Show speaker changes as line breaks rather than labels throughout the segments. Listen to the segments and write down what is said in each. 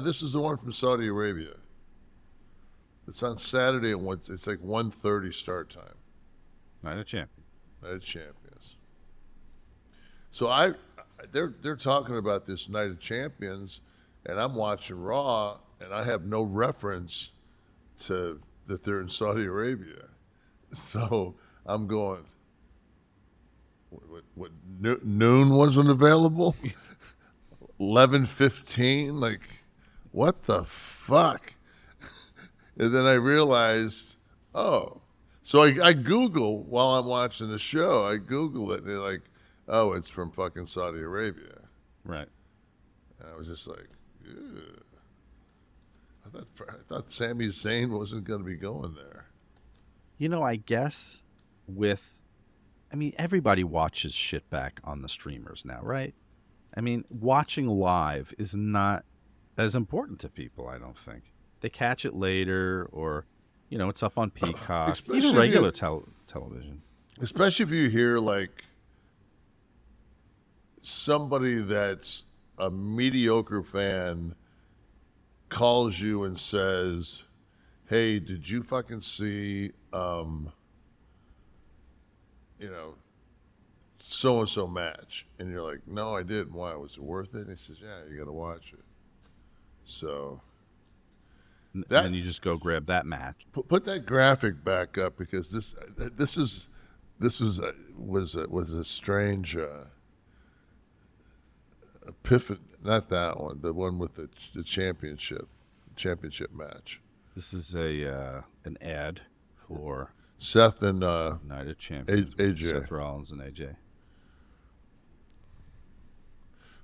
This is the one from Saudi Arabia. It's on Saturday at it's like 1:30 start time.
Night of Champions.
Night of Champions. So they're talking about this Night of Champions, and I'm watching Raw, and I have no reference to that they're in Saudi Arabia. So I'm going, what noon wasn't available? 11:15? Like, what the fuck? And then I realized, oh. So I Google while I'm watching the show. I Google it, and they're like, oh, it's from fucking Saudi Arabia.
Right.
And I was just like, ew. I thought Sami Zayn wasn't going to be going there.
I guess everybody watches shit back on the streamers now, right? Watching live is not as important to people, I don't think. They catch it later, or, it's up on Peacock, even regular television.
Especially if you hear, like, somebody that's a mediocre fan calls you and says, hey, did you fucking see, so-and-so match? And you're like, no, I didn't. Why? Was it worth it? And he says, yeah, you got to watch it. So
And then you just go grab that match.
Put that graphic back up, because this was a strange epiphany. Not that one, the one with the championship match.
This is an ad for
Seth and
Night of Champions.
AJ.
Seth Rollins and AJ.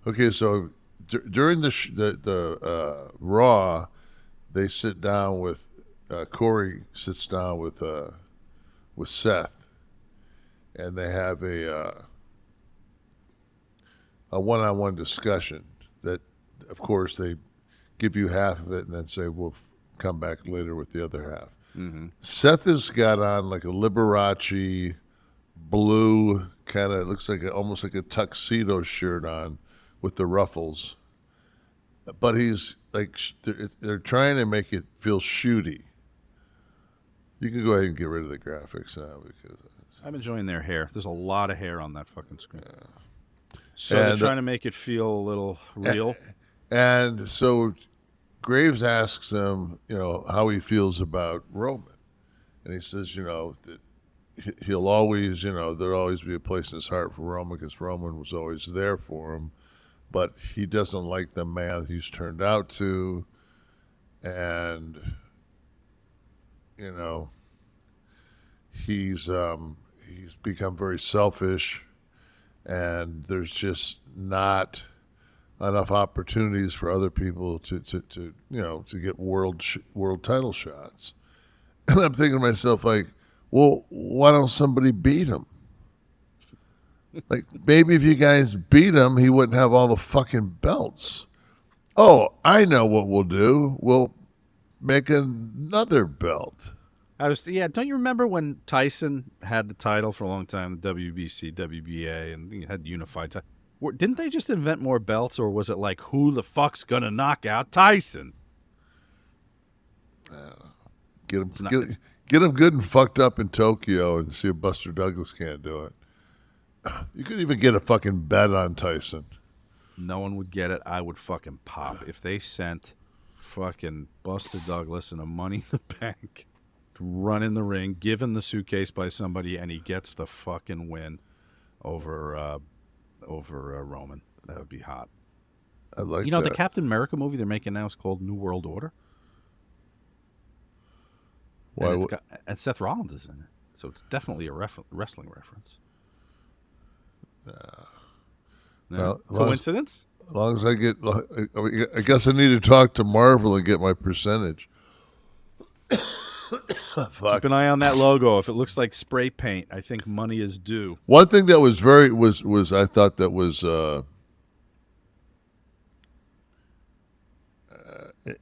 Okay, so during the Raw, they sit down with Corey sits down with Seth, and they have a one-on-one discussion that, of course, they give you half of it and then say we'll come back later with the other half.
Mm-hmm.
Seth has got on like a Liberace blue kind of, looks like almost like a tuxedo shirt on with the ruffles, but he's like, they're trying to make it feel shooty. You can go ahead and get rid of the graphics now, because
I'm enjoying their hair. There's a lot of hair on that fucking screen. So they're trying to make it feel a little real.
And so Graves asks him, how he feels about Roman. And he says, that he'll always, there'll always be a place in his heart for Roman, because Roman was always there for him. But he doesn't like the man he's turned out to. And, he's become very selfish. And there's just not enough opportunities for other people to get world title shots. And I'm thinking to myself, like, well, why don't somebody beat him? Like, maybe if you guys beat him, he wouldn't have all the fucking belts. Oh, I know what we'll do. We'll make another belt.
Don't you remember when Tyson had the title for a long time, the WBC, WBA, and he had unified title? Didn't they just invent more belts, or was it like, who the fuck's gonna knock out Tyson?
Get him good and fucked up in Tokyo, and see if Buster Douglas can't do it. You could even get a fucking bet on Tyson.
No one would get it. I would fucking pop if they sent fucking Buster Douglas in a Money in the Bank to run in the ring, given the suitcase by somebody, and he gets the fucking win over Roman. That would be hot.
I like
that. The Captain America movie they're making now is called New World Order.
Why?
And Seth Rollins is in it, so it's definitely a wrestling reference.
Well,
coincidence?
As long as I get, I guess I need to talk to Marvel and get my percentage.
Keep an eye on that logo. If it looks like spray paint, I think money is due.
One thing that was I thought that was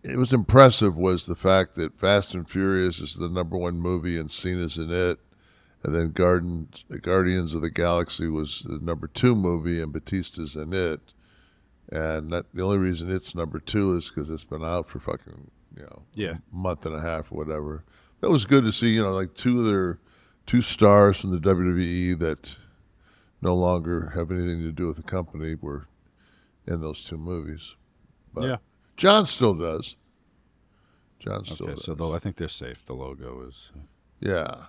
it was impressive, was the fact that Fast and Furious is the #1 movie and Cena's in it, and then Guardians of the Galaxy was the #2 movie and Batista's in it, and the only reason it's number 2 is because it's been out for fucking
Yeah.
a month and a half or whatever. That was good to see. Like two stars from the WWE that no longer have anything to do with the company were in those 2 movies. But
Yeah.
John still does. John still
Okay,
does.
so though I think they're safe. The logo is.
Yeah.